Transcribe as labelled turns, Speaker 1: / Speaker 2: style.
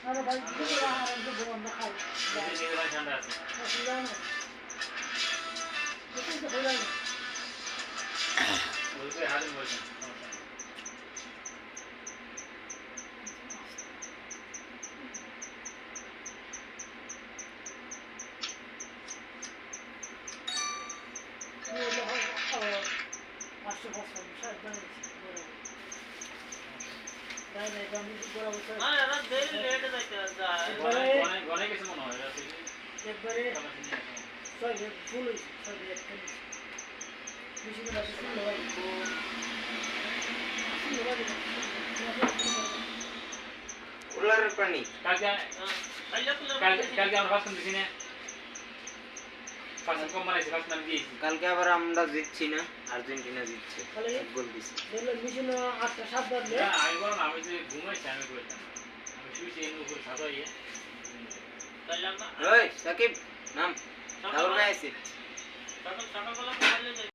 Speaker 1: আরে ভাই দুপুরে আহার তো বন্ধ খাই
Speaker 2: নিজে ভাই ঠান্ডা আছে
Speaker 1: অসুবিধা নেই দেখুন তো হয়ে যাবে
Speaker 2: বলতে হাজির বলছেন গনে কিছু মনে হয়
Speaker 1: একবারে ফুল
Speaker 3: কুলারের পানি
Speaker 2: কালকে আমরা ফার্স্ট দিছি না ফার্স্ট কম বানাইছি ফার্স্ট নাম দিয়েছি
Speaker 3: কালকে আবার আমরা জিতছি না আর্জেন্টিনা জিতছে এক গোল দিছে
Speaker 1: মেশিন 8টা 7 বার
Speaker 2: না আমি বললাম আমি যে ঘুমাইছি আমি কইতাম আমি শুইছি এর উপর ছাতা ইয়ে
Speaker 3: ওই সাকিব নাম দাউর ভাই আছে
Speaker 4: সকাল সকালবেলা খাইলে যাই